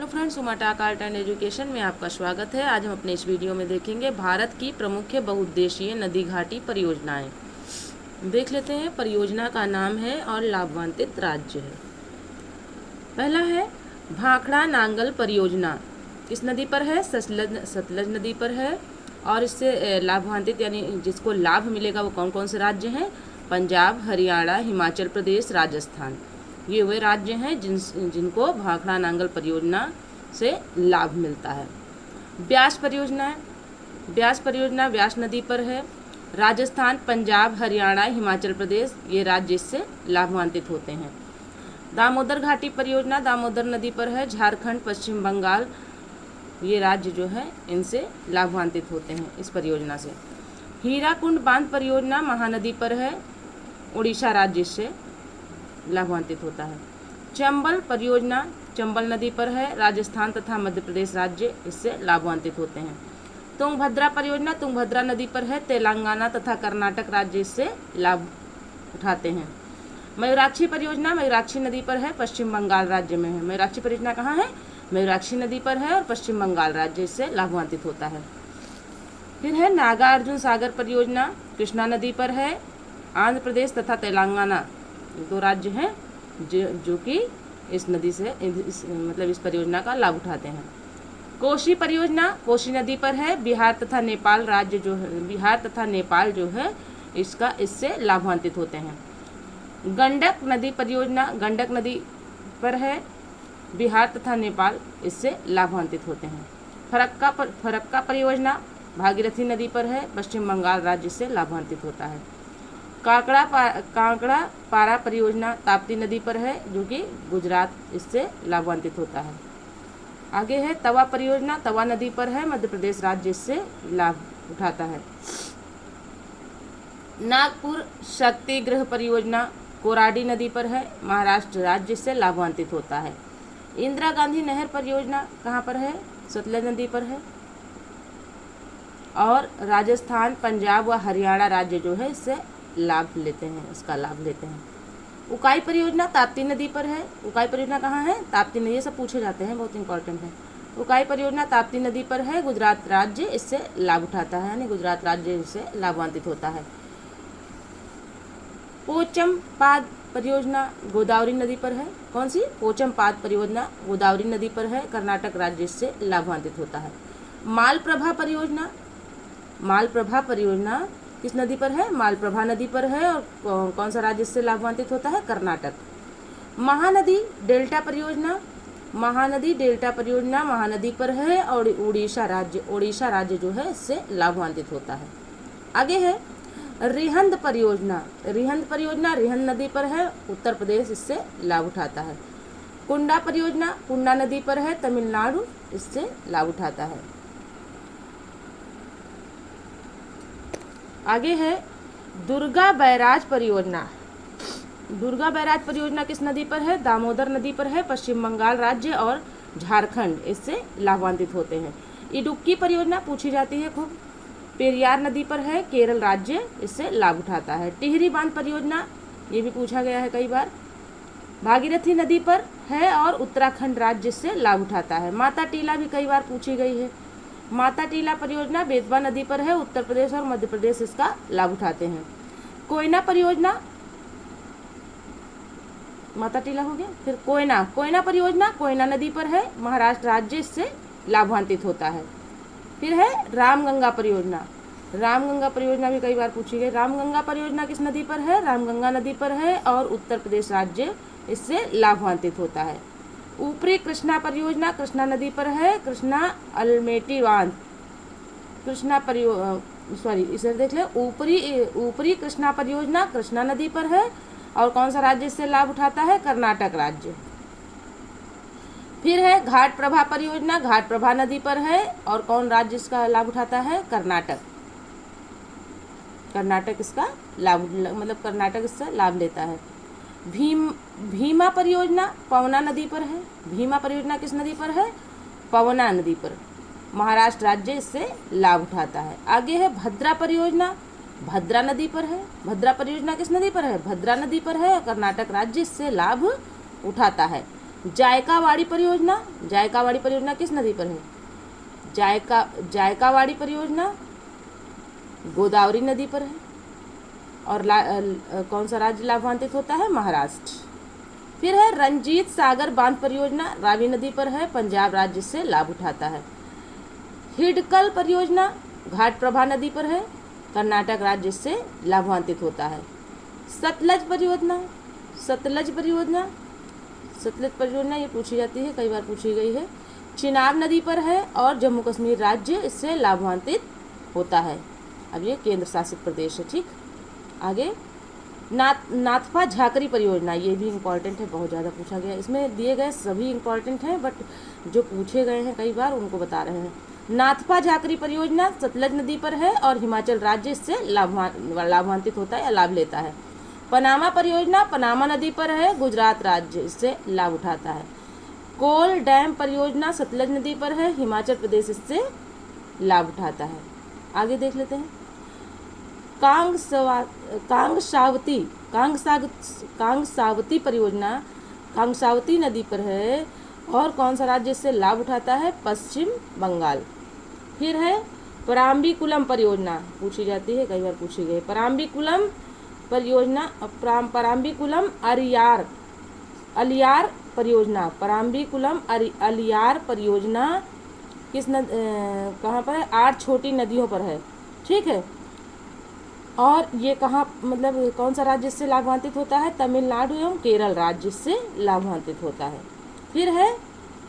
Hello friends, Umatak art and education में आपका स्वागत है। आज हम अपने इस वीडियो में देखेंगे भारत की प्रमुख बहुउद्देशीय नदी घाटी परियोजनाएं। देख लेते हैं। परियोजना का नाम है और लाभान्वित राज्य है। पहला है भाखड़ा नांगल परियोजना। किस नदी पर है? सतलज नदी पर है। और इससे लाभान्वित यानी जिसको लाभ मिलेगा वो कौन कौन से राज्य हैं? पंजाब, हरियाणा, हिमाचल प्रदेश, राजस्थान। ये वे राज्य हैं जिनको भाखड़ा नांगल परियोजना से लाभ मिलता है। ब्यास परियोजना है। ब्यास परियोजना व्यास नदी पर है। राजस्थान, पंजाब, हरियाणा, हिमाचल प्रदेश ये राज्य इससे लाभान्वित होते हैं। दामोदर घाटी परियोजना दामोदर नदी पर है। झारखंड, पश्चिम बंगाल ये राज्य जो है इनसे लाभान्वित होते हैं इस परियोजना से। हीराकुंड बांध परियोजना महानदी पर है। उड़ीसा राज्य इससे लाभान्वित होता है। चंबल परियोजना चंबल नदी पर है। राजस्थान तथा मध्य प्रदेश राज्य इससे लाभान्वित होते हैं। तुंगभद्रा परियोजना तुंगभद्रा नदी पर है। तेलंगाना तथा कर्नाटक राज्य इससे लाभ उठाते हैं। मयूराक्षी परियोजना मयूराक्षी नदी पर है। पश्चिम बंगाल राज्य में है। मयूराक्षी परियोजना कहाँ है? मयूराक्षी नदी पर है और पश्चिम बंगाल राज्य इससे लाभान्वित होता है। फिर है नागार्जुन सागर परियोजना कृष्णा नदी पर है। आंध्र प्रदेश तथा तेलंगाना दो राज्य हैं जो कि इस नदी से मतलब इस परियोजना का लाभ उठाते हैं। कोशी परियोजना कोशी नदी पर है। बिहार तथा नेपाल राज्य जो है बिहार तथा नेपाल जो है इससे लाभान्वित होते हैं। गंडक नदी परियोजना गंडक नदी पर है। बिहार तथा नेपाल इससे लाभान्वित होते हैं। फरक्का परियोजना भागीरथी नदी पर है। पश्चिम बंगाल राज्य से लाभान्वित होता है। कांकड़ा पारा परियोजना ताप्ती नदी पर है जो कि गुजरात इससे लाभान्वित होता है। आगे है तवा परियोजना तवा नदी पर है। मध्य प्रदेश राज्य इससे लाभ उठाता है। नागपुर शक्ति गृह परियोजना कोराडी नदी पर है। महाराष्ट्र राज्य से लाभान्वित होता है। इंदिरा गांधी नहर परियोजना कहाँ पर है? सतलज नदी पर है। और राजस्थान, पंजाब व हरियाणा राज्य जो है इससे इसका लाभ लेते हैं। उकाई परियोजना ताप्ती नदी पर है। उकाई परियोजना कहाँ है? ताप्ती नदी। ये सब पूछे जाते हैं, बहुत इंपॉर्टेंट है। उकाई परियोजना ताप्ती नदी पर है। गुजरात राज्य इससे लाभ उठाता है यानी गुजरात राज्य इससे लाभान्वित होता है। पोचमपाद परियोजना गोदावरी नदी पर है। कौन सी? पोचमपाद परियोजना गोदावरी नदी पर है। कर्नाटक राज्य इससे लाभान्वित होता है। मालप्रभा परियोजना किस नदी पर है? मालप्रभा नदी पर है। और कौन सा राज्य इससे लाभान्वित होता है? कर्नाटक। महानदी डेल्टा परियोजना महानदी पर है और उड़ीसा राज्य जो है इससे लाभान्वित होता है। आगे है रिहंद परियोजना रिहंद नदी पर है। उत्तर प्रदेश इससे लाभ उठाता है। कुंडा परियोजना कुंडा नदी पर है। तमिलनाडु इससे लाभ उठाता है। आगे है दुर्गा बैराज परियोजना किस नदी पर है? दामोदर नदी पर है। पश्चिम बंगाल राज्य और झारखंड इससे लाभान्वित होते हैं। इडुक्की परियोजना पूछी जाती है खूब। पेरियार नदी पर है। केरल राज्य इससे लाभ उठाता है। टिहरी बांध परियोजना ये भी पूछा गया है कई बार। भागीरथी नदी पर है और उत्तराखंड राज्य इससे लाभ उठाता है। माता टीला भी कई बार पूछी गई है। माता टीला परियोजना बेतवा नदी पर है। उत्तर प्रदेश और मध्य प्रदेश इसका लाभ उठाते हैं। कोयना परियोजना माता टीला हो गया। फिर कोयना परियोजना कोयना नदी पर है। महाराष्ट्र राज्य इससे लाभान्वित होता है। फिर है रामगंगा परियोजना भी कई बार पूछी गई। रामगंगा परियोजना किस नदी पर है? रामगंगा नदी पर है और उत्तर प्रदेश राज्य इससे लाभान्वित होता है। ऊपरी कृष्णा परियोजना कृष्णा नदी पर है। कृष्णा अल्मेटी बांध इसे देख ले। ऊपरी कृष्णा परियोजना कृष्णा नदी पर है और कौन सा राज्य इससे लाभ उठाता है? कर्नाटक राज्य। फिर है घाट प्रभा परियोजना घाट प्रभा नदी पर है और कौन राज्य इसका लाभ उठाता है? कर्नाटक इसका कर्नाटक इससे लाभ लेता है। भीमा परियोजना पवना नदी पर है। भीमा परियोजना किस नदी पर है? पवना नदी पर। महाराष्ट्र राज्य इससे लाभ उठाता है। आगे है भद्रा परियोजना भद्रा नदी पर है। भद्रा परियोजना किस नदी पर है? भद्रा नदी पर है और कर्नाटक राज्य इससे लाभ उठाता है। जायकावाड़ी परियोजना, जायकावाड़ी परियोजना किस नदी पर है? जायकावाड़ी परियोजना गोदावरी नदी पर है। और कौन सा राज्य लाभान्वित होता है? महाराष्ट्र। फिर है रंजीत सागर बांध परियोजना, रावी नदी पर है, पंजाब राज्य से लाभ उठाता है। हिडकल परियोजना घाट प्रभा नदी पर है, कर्नाटक राज्य से लाभान्वित होता है। सतलज परियोजना, सतलज परियोजना, सतलज परियोजना ये पूछी जाती है, कई बार पूछी गई है, चिनाब नदी पर है और जम्मू कश्मीर राज्य इससे लाभान्वित होता है। अब ये केंद्र शासित प्रदेश है। ठीक, आगे नाथपा झाकरी परियोजना, ये भी इम्पॉर्टेंट है, बहुत ज़्यादा पूछा गया। इसमें दिए गए सभी इम्पॉर्टेंट हैं, बट जो पूछे गए हैं कई बार उनको बता रहे हैं। नाथपा झाकरी परियोजना सतलज नदी पर है और हिमाचल राज्य इससे लाभान्वित होता है या लाभ लेता है। पनामा परियोजना पनामा नदी पर है, गुजरात राज्य इससे लाभ उठाता है। कोल डैम परियोजना सतलज नदी पर है, हिमाचल प्रदेश इससे लाभ उठाता है। आगे देख लेते हैं। कांगसावती परियोजना कांगसावती नदी पर है और कौन सा राज्य इससे लाभ उठाता है? पश्चिम बंगाल। फिर है पराम्बीकुलम परियोजना, पूछी जाती है, कई बार पूछी गई। पराम्बीकुलम परियोजना, पराम्बीकुलम अलियार परियोजना, पराम्बीकुलम अलियार परियोजना कहाँ पर है? 8 छोटी नदियों पर है। ठीक है, और ये कहाँ, मतलब कौन सा राज्य इससे लाभान्वित होता है? तमिलनाडु एवं केरल राज्य से लाभान्वित होता है। फिर है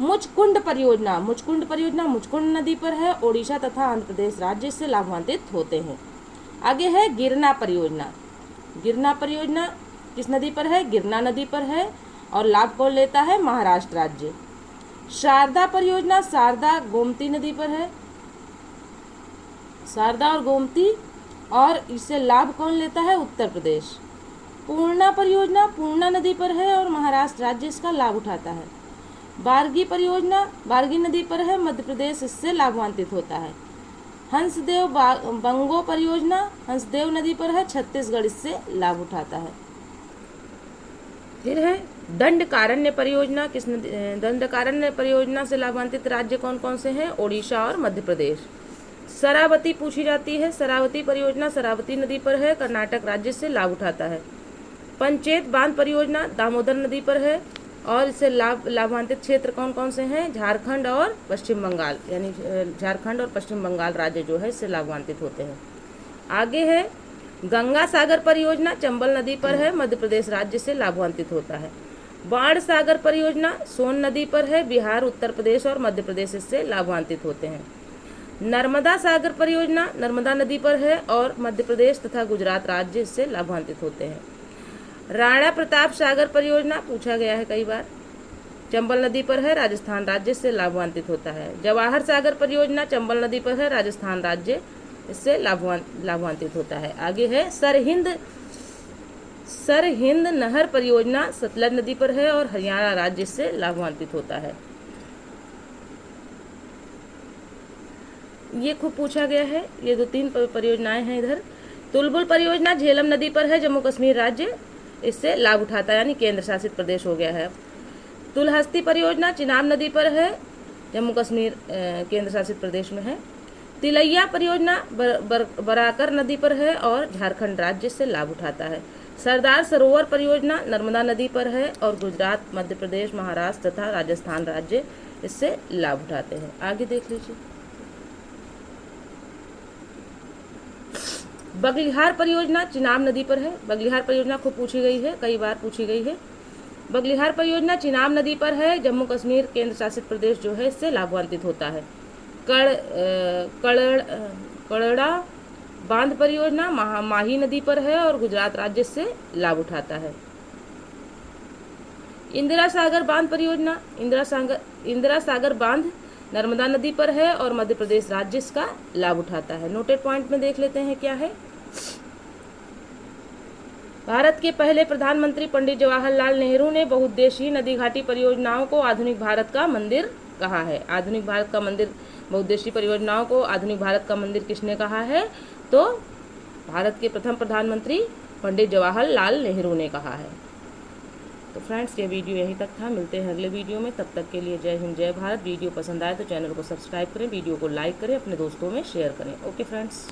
मुचकुंड परियोजना, मुचकुंड परियोजना मुचकुंड नदी पर है, ओडिशा तथा आंध्र प्रदेश राज्य से लाभान्वित होते हैं। आगे है गिरना परियोजना, गिरना परियोजना किस नदी पर है? गिरना नदी पर है और लाभ कौन लेता है? महाराष्ट्र राज्य। शारदा परियोजना शारदा गोमती नदी पर है, शारदा और गोमती, और इससे लाभ कौन लेता है? उत्तर प्रदेश। पूर्णा परियोजना पूर्णा नदी पर है और महाराष्ट्र राज्य इसका लाभ उठाता है। बारगी परियोजना बारगी नदी पर है, मध्य प्रदेश इससे लाभान्वित होता है। हंसदेव बंगो परियोजना हंसदेव नदी पर है, छत्तीसगढ़ इससे लाभ उठाता है। फिर है दंडकारण्य परियोजना, किस नदी? दंडकारण्य परियोजना से लाभान्वित राज्य कौन कौन से हैं? ओडिशा और मध्य प्रदेश। शरावती पूछी जाती है, शरावती परियोजना शरावती नदी पर है, कर्नाटक राज्य से लाभ उठाता है। पंचेत बांध परियोजना दामोदर नदी पर है और इससे लाभान्वित क्षेत्र कौन कौन से हैं? झारखंड और पश्चिम बंगाल, यानी झारखंड और पश्चिम बंगाल राज्य जो है इससे लाभान्वित होते हैं। आगे है गंगा सागर परियोजना चंबल नदी पर है, मध्य प्रदेश राज्य से लाभान्वित होता है। बाढ़ सागर परियोजना सोन नदी पर है, बिहार उत्तर प्रदेश और मध्य प्रदेश इससे लाभान्वित होते हैं। नर्मदा सागर परियोजना नर्मदा नदी पर है और मध्य प्रदेश तथा गुजरात राज्य इससे लाभान्वित होते हैं। राणा प्रताप सागर परियोजना पूछा गया है कई बार, चंबल नदी पर है, राजस्थान राज्य से लाभान्वित होता है। जवाहर सागर परियोजना चंबल नदी पर है, राजस्थान राज्य इससे लाभान्वित होता है। आगे है सरहिंद नहर परियोजना सतलज नदी पर है और हरियाणा राज्य से लाभान्वित होता है। ये खूब पूछा गया है, ये 2-3 परियोजनाएं हैं इधर। तुलबुल परियोजना झेलम नदी पर है, जम्मू कश्मीर राज्य इससे लाभ उठाता है, यानी केंद्र शासित प्रदेश हो गया है। तुलहस्ती परियोजना चिनाब नदी पर है, जम्मू कश्मीर केंद्र शासित प्रदेश में है। तिलैया परियोजना बराकर नदी पर है और झारखंड राज्य से लाभ उठाता है। सरदार सरोवर परियोजना नर्मदा नदी पर है और गुजरात, मध्य प्रदेश, महाराष्ट्र तथा राजस्थान राज्य इससे लाभ उठाते हैं। आगे देख लीजिए। बगलिहार परियोजना चिनाब नदी पर है, बगलिहार परियोजना खूब पूछी गई है, कई बार पूछी गई है। बगलिहार परियोजना चिनाब नदी पर है, जम्मू कश्मीर केंद्र शासित प्रदेश जो है इससे लाभान्वित होता है। कड़ड़ा बांध परियोजना माही नदी पर है और गुजरात राज्य से लाभ उठाता है। इंदिरा सागर बांध परियोजना इंदिरा सागर बांध नर्मदा नदी पर है और मध्य प्रदेश राज्य इसका लाभ उठाता है। नोटेड पॉइंट में देख लेते हैं क्या है। भारत के पहले प्रधानमंत्री पंडित जवाहरलाल नेहरू ने बहुउद्देशीय नदी घाटी परियोजनाओं को आधुनिक भारत का मंदिर कहा है। आधुनिक भारत का मंदिर, बहुउद्देशीय परियोजनाओं को आधुनिक भारत का मंदिर किसने कहा है? तो भारत के प्रथम प्रधानमंत्री पंडित जवाहरलाल नेहरू ने कहा है। तो फ्रेंड्स ये वीडियो यहीं तक था, मिलते हैं अगले वीडियो में। तब तक के लिए जय हिंद जय भारत। वीडियो पसंद आए तो चैनल को सब्सक्राइब करें, वीडियो को लाइक करें, अपने दोस्तों में शेयर करें। Okay friends.